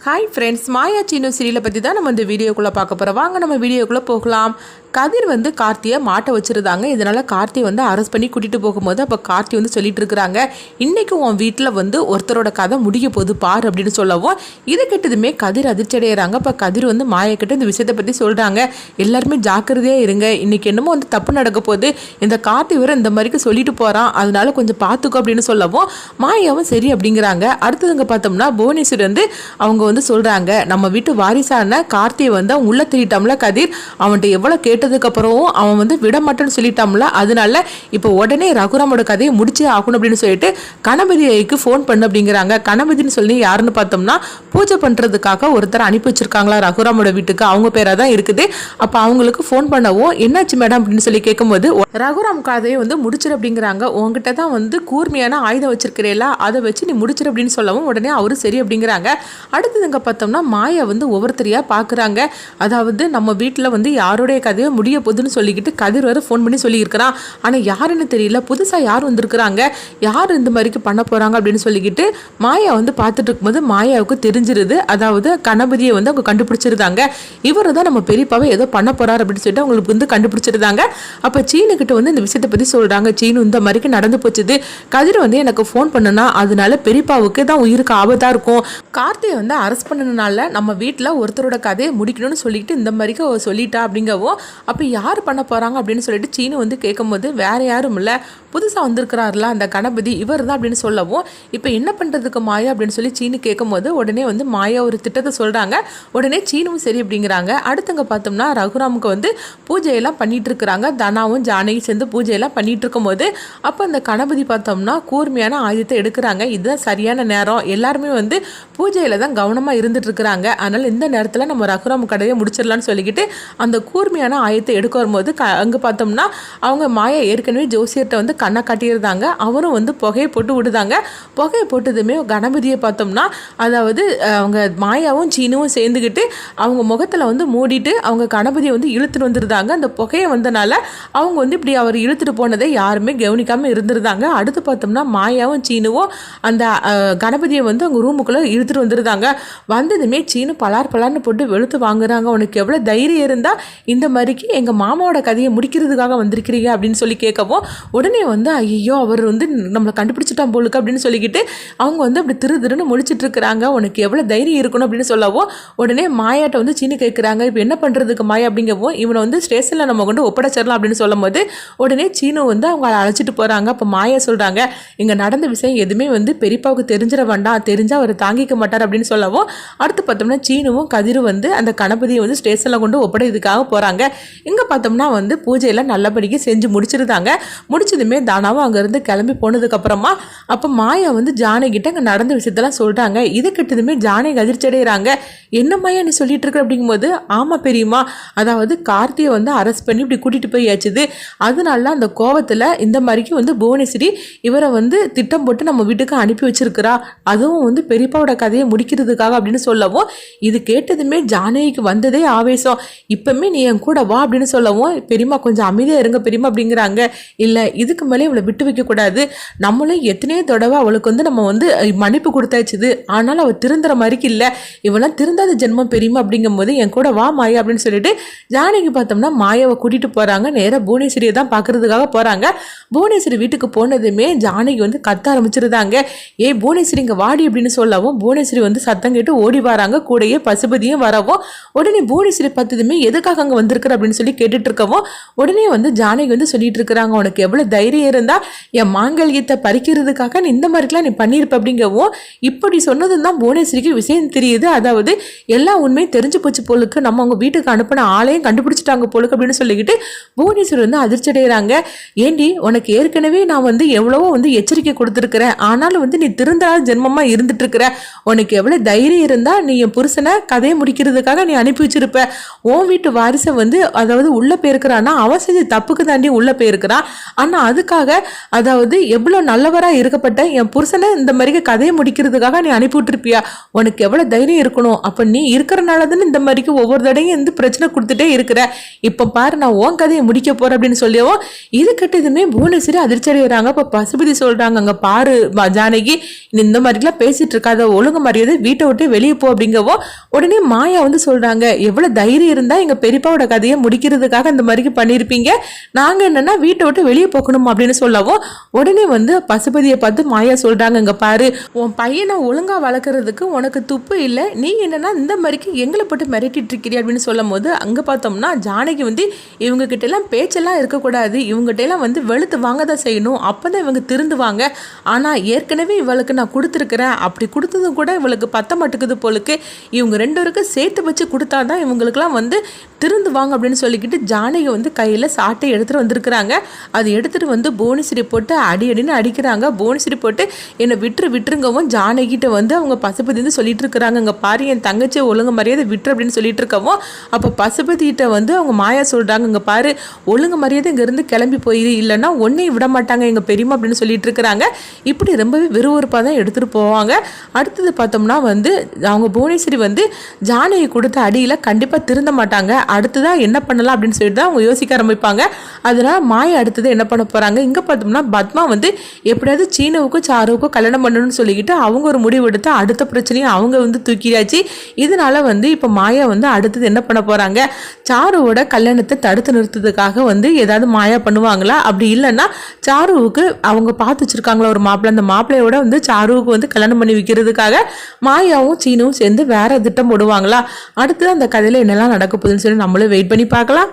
Hi friends, மாயா சீனு சீரியலை பற்றி தான் நம்ம இந்த வீடியோக்குள்ளே பார்க்க போகிறோம். வாங்க நம்ம வீடியோக்குள்ளே போகலாம். கதிர் கார்த்தியை மாட்ட வச்சுருந்தாங்க. இதனால் கார்த்தி அரெஸ்ட் பண்ணி கூட்டிகிட்டு போகும்போது அப்போ கார்த்தி சொல்லிட்டு இருக்கிறாங்க, இன்றைக்கி உன் வீட்டில் ஒருத்தரோட கதை முடிய போகுது பார் அப்படின்னு சொல்லவும், இதை கேட்டதுமே கதிர் அதிர்ச்சி அடைகிறாங்க. அப்போ கதிர் மாயா கிட்ட இந்த விஷயத்தை பற்றி சொல்கிறாங்க. எல்லாருமே ஜாக்கிரதையாக இருங்க, இன்றைக்கி என்னமோ தப்பு நடக்க போகுது, இந்த கார்த்தி வேறு இந்த மாதிரிக்கு சொல்லிட்டு போகிறான், அதனால கொஞ்சம் பார்த்துக்கோ அப்படின்னு சொல்லவும் மாயாவும் சரி அப்படிங்கிறாங்க. அடுத்ததுங்க பார்த்தோம்னா புவனேஸ்வர் அவங்க சொல்கிறாங்க, நம்ம வீட்டு வாரிசான கார்த்தியை அவன் உள்ள திட்டாம்ல கதிர், அவன்கிட்ட எவ்வளோ கேட்டதுக்கப்புறம் அவன் விட மாட்டேன்னு சொல்லிட்டாம்ல, அதனால இப்போ உடனே ரகுராமோட கதையை முடிச்சே ஆகணும் அப்படின்னு சொல்லிட்டு கணபதிக்கு ஃபோன் பண்ணு அப்படிங்கிறாங்க. கணபதினு சொல்லி யாருன்னு பார்த்தோம்னா பூஜை பண்ணுறதுக்காக ஒருத்தர் அனுப்பி வச்சிருக்காங்களா ரகுராமோட வீட்டுக்கு, அவங்க பேராக தான் இருக்குது. அப்போ அவங்களுக்கு ஃபோன் பண்ணவும் என்னாச்சு மேடம் அப்படின்னு சொல்லி கேட்கும்போது ரகுராம் கதையை முடிச்சிரு அப்படிங்கிறாங்க. உங்ககிட்ட தான் கூர்மையான ஆயுதம் வச்சிருக்கிறேல, அதை வச்சு நீ முடிச்சிரு அப்படின்னு சொல்லவும் உடனே அவரு சரி அப்படிங்கிறாங்க. அடுத்ததுங்க பார்த்தோம்னா மாயா ஒவ்வொருத்தரையாக பார்க்குறாங்க. அதாவது நம்ம வீட்டில் யாருடைய கதையோ முடிய போகுதுன்னு சொல்லிக்கிட்டு கதிர் வர ஃபோன் பண்ணி சொல்லியிருக்கிறான். ஆனால் யாருன்னு தெரியல, புதுசாக யார் வந்திருக்கிறாங்க, யார் இந்த மாதிரிக்கு பண்ண போகிறாங்க அப்படின்னு சொல்லிக்கிட்டு மாயா பார்த்துட்டு இருக்கும்போது மாயாவுக்கு தெரிஞ்சிருது. அதாவது கணபதியை அவங்க கண்டுபிடிச்சிருந்தாங்க. இவர் தான் நம்ம பெரியப்பாவை ஏதோ பண்ண போகிறார் அப்படின்னு சொல்லிட்டு அவங்களுக்கு கண்டுபிடிச்சிருந்தாங்க. அப்போ சீனுக்கிட்ட இந்த விஷயத்தை பற்றி சொல்கிறாங்க. சீனு இந்த மாதிரிக்கு நடந்து போச்சுது, கதிர் எனக்கு ஃபோன் பண்ணுனா அதனால பெரியப்பாவுக்கு தான் உயிருக்கு ஆபத்தாக இருக்கும், கார்த்தியை அரெஸ்ட் பண்ணனால நம்ம வீட்டில் ஒருத்தரோட கதையை முடிக்கணும்னு சொல்லிட்டு இந்த மாதிரிக்கு சொல்லிட்டா அப்படிங்கவும், அப்போ யார் பண்ண போகிறாங்க அப்படின்னு சொல்லிட்டு சீனு கேட்கும்போது வேற யாரும் இல்லை, புதுசாக வந்திருக்கிறாருல அந்த கணபதி இவர் தான் அப்படின்னு சொல்லவும், இப்போ என்ன பண்ணுறதுக்கு மாயா அப்படின்னு சொல்லி சீனு கேட்கும்போது உடனே மாயா ஒரு திட்டத்தை சொல்கிறாங்க. உடனே சீனுவும் சரி அப்படிங்கிறாங்க. அடுத்தங்க பார்த்தோம்னா ரகுராமுக்கு பூஜையெல்லாம் பண்ணிட்டு இருக்கிறாங்க. தனாவும் ஜானகி சேர்ந்து பூஜையெல்லாம் பண்ணிட்டு இருக்கும்போது அப்போ அந்த கணபதி பார்த்தோம்னா கூர்மையான ஆயுதத்தை எடுக்கிறாங்க. இதுதான் சரியான நேரம், எல்லாருமே பூஜையில் தான் கவனமாக இருந்துட்டு இருக்கிறாங்க, அதனால் இந்த நேரத்தில் நம்ம ரகுராம் கடையை முடிச்சிடலான்னு சொல்லிக்கிட்டு அந்த கூர்மையான ஆயத்தை எடுக்க வரும்போது அங்கே பார்த்தோம்னா அவங்க மாயா ஏற்கனவே ஜோசியர்கிட்ட கண்ணை காட்டியிருந்தாங்க. அவரும் புகையை போட்டு விடுதாங்க. புகையை போட்டதுமே கணபதியை பார்த்தோம்னா அதாவது அவங்க மாயாவும் சீனுவும் சேர்ந்துக்கிட்டு அவங்க முகத்தில் மூடிட்டு அவங்க கணபதியை இழுத்துட்டு வந்துருந்தாங்க. அந்த புகையை வந்தனால அவங்க இப்படி அவர் இழுத்துட்டு போனதை யாருமே கவனிக்காமல் இருந்திருந்தாங்க. அடுத்து பார்த்தோம்னா மாயாவும் சீனுவும் அந்த கணபதியை அவங்க ரூமுக்குள்ளே இழுத்துட்டு வந்துருந்தாங்க. வந்ததுமே சீனு பலார்னு போட்டு வெளுத்து வாங்குறாங்க. உனக்கு எவ்வளோ தைரியம் இருந்தால் இந்த மாதிரிக்கு எங்கள் மாமாவோட கதையை முடிக்கிறதுக்காக வந்திருக்கிறீங்க அப்படின்னு சொல்லி கேட்கவும் உடனே ஐயோ அவர் நம்மளை கண்டுபிடிச்சிட்டான் போலுக்கு அப்படின்னு சொல்லிக்கிட்டு அவங்க அப்படி திருன்னு முடிச்சிட்டு இருக்கிறாங்க. உனக்கு எவ்வளோ தைரியம் இருக்கணும் அப்படின்னு சொல்லவும் உடனே மாயாட்ட சீனு கேட்குறாங்க, இப்போ என்ன பண்ணுறதுக்கு மாயா அப்படிங்கவும் இவனை ஸ்டேஷனில் நம்ம ஒப்படைச்சிடலாம் அப்படின்னு சொல்லும் போது உடனே சீனு அவங்க அழைச்சிட்டு போகிறாங்க. அப்போ மாயா சொல்கிறாங்க, இங்கே நடந்த விஷயம் எதுவுமே பெரியப்பாவுக்கு தெரிஞ்சிட வேண்டாம், தெரிஞ்சால் அவர் தாங்கிக்க மாட்டார் அப்படின்னு சொல்லவும் அடுத்து பார்த்தோம்னா சீனுவும் கதிரும் அந்த கணபதியை ஸ்டேஷனில் கொண்டு ஒப்படைக்கிறதுக்காக போகிறாங்க. இங்கே பார்த்தோம்னா பூஜையெல்லாம் நல்லபடிக்கு செஞ்சு முடிச்சிருந்தாங்க. முடிச்சதுமே தானாவும் அங்கேருந்து கிளம்பி போனதுக்கப்புறமா அப்போ மாயா ஜானகிட்ட அங்கே நடந்த விஷயத்தெல்லாம் சொல்கிறாங்க. இதை கிட்டதுமே ஜானகி அதிர்ச்சி அடைகிறாங்க. என்ன மாயா நீ சொல்லிட்டு இருக்க அப்படிங்கும்போது, ஆமாம் பெரியம்மா, அதாவது கார்த்தியை அரெஸ்ட் பண்ணி இப்படி கூட்டிகிட்டு போயாச்சுது, அதனால அந்த கோவத்தில் இந்த மாதிரிக்கு புவனேஸ்வரி இவரை திட்டம் போட்டு நம்ம வீட்டுக்கு அனுப்பி வச்சிருக்கிறா, அதுவும் பெரியப்பாவோட கதையை முடிக்கிறதுக்காக அப்படின்னு சொல்லவும் இது கேட்டதுமே ஜானகிக்கு வந்ததே ஆவேசம். இப்பவுமே நீ என் கூட வா அப்படின்னு சொல்லவும் பெரியம்மா கொஞ்சம் அமைதியாக இருங்க பெரியம்மா அப்படிங்கிறாங்க. இல்லை இதுக்கு மேலே இவளை விட்டு வைக்கக்கூடாது, நம்மளும் எத்தனையோ தடவை அவளுக்கு நம்ம மன்னிப்பு கொடுத்தாச்சுது, ஆனால் அவள் திருந்துற மாதிரிக்கு இல்லை, இவெல்லாம் திருந்தாத ஜென்மம் பெரியம்மா அப்படிங்கும்போது என் கூட வா மாயா அப்படின்னு சொல்லிட்டு ஜானகி பார்த்தோம்னா மாயாவை கூட்டிகிட்டு போகிறாங்க. நேராக புவனேஸ்வரியை தான் பார்க்கறதுக்காக போகிறாங்க. புவனேஸ்வரி வீட்டுக்கு போனதுமே ஜானகி கத்த ஆரம்பிச்சிருந்தாங்க. ஏ புவனேஸ்வரி இங்கே வாடி அப்படின்னு சொல்லவும் புவனேஸ்வரி சத்தம் கேட்டு ஓடி வராங்க. கூடயே பசுபதியும் வரவும் உடனே புவனேஸ்வரி பார்த்ததுமே எதுக்காக அங்கே வந்திருக்கிற அப்படின்னு சொல்லி கேட்டுட்டு இருக்கவும் உடனே ஜானகி சொல்லிட்டு இருக்கிறாங்க, உனக்கு எவ்வளோ தைரியம் இருந்தால் என் மாங்கல்யத்தை பறிக்கிறதுக்காக நீ இந்த மாதிரிலாம் நீ பண்ணியிருப்ப அப்படிங்கவும் இப்படி சொன்னதும் தான் புவனேஸ்வரிக்கு விஷயம் தெரியுது. அதாவது எல்லா உண்மையும் தெரிஞ்சு போச்சு போலுக்கு, நம்ம அவங்க வீட்டுக்கு அனுப்பின ஆளையும் கண்டுபிடிச்சிட்டாங்க போலுக்கு அப்படின்னு சொல்லிக்கிட்டு புவனேஸ்வரி அதிர்ச்சி அடைகிறாங்க. ஏண்டி உனக்கு ஏற்கனவே நான் எவ்வளவோ எச்சரிக்கை கொடுத்துருக்கிறேன், ஆனாலும் நீ திருந்தாத ஜென்மமாக இருந்துட்டு இருக்கிற, உனக்கு எவ்வளோ தைரியம் இருந்தால் நீ என் புருஷனை கதையை முடிக்கிறதுக்காக நீ அனுப்பி வச்சிருப்ப, உன் வீட்டு வாரிசை அதாவது உள்ளே போயிருக்கிறான்னா அவன் செஞ்ச தப்புக்கு தாண்டி உள்ளே போயிருக்கிறான், ஆனால் அதுக்காக அதாவது எவ்வளோ நல்லவராக இருக்கப்பட்ட என் புருஷனை இந்த மாதிரி கதையை முடிக்கிறதுக்காக நீ அனுப்பி விட்டுருப்பியா, உனக்கு எவ்வளோ தைரியம் இருக்கணும், அப்போ நீ இருக்கிறனால தானே இந்த மாதிரிக்கு ஒவ்வொரு தடையும் பிரச்சனை கொடுத்துட்டே இருக்கிற, இப்போ பாரு நான் உன் கதையை முடிக்க போகிறேன் அப்படின்னு சொல்லியவும் இது கட்டதுமே புவனேஸ்வரி அதிர்ச்சி அடைகிறாங்க. இப்போ பசுபதி சொல்கிறாங்க, அங்கே பாரு ஜானகி இந்த மாதிரிலாம் பேசிட்டு இருக்காத, ஒழுங்கு மரியாதை வீட்டை விட்டு விட்டு வெளியே போ அப்படிங்கவோ உடனே மாயா வந்து சொல்றாங்க, எவ்வளவு தைரியம் இருந்தா எங்க பெரியப்பாவோட கதையை முடிக்கிறதுக்காக அந்த மாதிரி பண்ணியிருப்பீங்க, நாங்க என்னன்னா வீட்டை விட்டு வெளியே போகணும் அப்படின்னு சொல்லவும் உடனே வந்து பசுபதியை பார்த்து மாயா சொல்றாங்க, இங்க பாரு உன் பையனை ஒழுங்கா வளர்க்கறதுக்கு உனக்கு துப்பு இல்லை, நீ என்னன்னா இந்த மாதிரிக்கு எங்களை போட்டு மிரட்டிட்டு இருக்கிறீ அப்படின்னு சொல்லும் போது அங்க பார்த்தோம்னா ஜானகி வந்து இவங்க கிட்ட எல்லாம் பேச்செல்லாம் இருக்கக்கூடாது, இவங்ககிட்ட எல்லாம் வந்து வெளுத்து வாங்க தான் செய்யணும், அப்பதான் இவங்க திருந்துவாங்க, ஆனா ஏற்கனவே இவளுக்கு நான் கொடுத்துருக்கிறேன், அப்படி கொடுத்ததும் கூட இவளுக்கு பத்த மாட்டுக்குது போலுக்கு, இவங்க ரெண்டு பேருக்கும் சேர்த்து வச்சு கொடுத்தாதான் இவங்களுக்குலாம் வந்து திருந்துவாங்க அப்படின்னு சொல்லிக்கிட்டு ஜானகி வந்து கையில் சாட்டை எடுத்துகிட்டு வந்திருக்கிறாங்க. அது எடுத்துகிட்டு வந்து புவனேஸ்வரி போட்டு அடின்னு அடிக்கிறாங்க. புவனேஸ்வரி போட்டு என்னை விட்டுருங்கவும் ஜானகிட்ட வந்து அவங்க பசுபதி வந்து சொல்லிட்டு இருக்கிறாங்க, இங்கே பாரு என் தங்கச்சி ஒழுங்கு மரியாதை விட்டுரு அப்படின்னு சொல்லிட்டு இருக்கவும் அப்போ பசுபதிகிட்ட வந்து அவங்க மாயா சொல்கிறாங்க, இங்கே பாரு ஒழுங்கு மரியாதை இங்கேருந்து கிளம்பி போயிரு, இல்லைன்னா ஒன்றையும் விட மாட்டாங்க எங்கள் பெரியம்மா அப்படின்னு சொல்லிட்டு இருக்கிறாங்க. இப்படி ரொம்பவே விறுவிறுப்பாக தான் எடுத்துகிட்டு போவாங்க. அடுத்தது பார்த்தோம்னா வந்து அவங்க புவனேஸ்வரி வந்து ஜானகி கொடுத்த அடியில் கண்டிப்பாக திருந்த மாட்டாங்க, அடுத்ததான் என்ன பண்ணலாம் அப்படின்னு சொல்லிட்டு தான் அவங்க யோசிக்க ஆரம்பிப்பாங்க. அதனால் மாயா அடுத்தது என்ன பண்ண போகிறாங்க, இங்கே பார்த்தோம்னா பத்மா வந்து எப்படியாவது சீனவுக்கும் சாருவுக்கும் கல்யாணம் பண்ணணும்னு சொல்லிக்கிட்டு அவங்க ஒரு முடிவு எடுத்து அடுத்த பிரச்சனையை அவங்க வந்து தூக்கியாச்சு. இதனால வந்து இப்போ மாயா வந்து அடுத்தது என்ன பண்ண போகிறாங்க, சாருவோட கல்யாணத்தை தடுத்து நிறுத்துறதுக்காக வந்து ஏதாவது மாயா பண்ணுவாங்களா, அப்படி இல்லைன்னா சாருவுக்கு அவங்க பார்த்து வச்சிருக்காங்களா ஒரு மாப்பிள்ளை, அந்த மாப்பிள்ளையோட வந்து சாருவுக்கு வந்து கல்யாணம் பண்ணி வைக்கிறதுக்காக மாயாவும் சீனுவும் சேர்ந்து வேற திட்டம் போடுவாங்களா, அடுத்து அந்த கதையில என்னெல்லாம் நடக்க போகுதுன்னு சொல்லி நம்மளும் வெயிட் பண்ணி பார்க்கலாம்.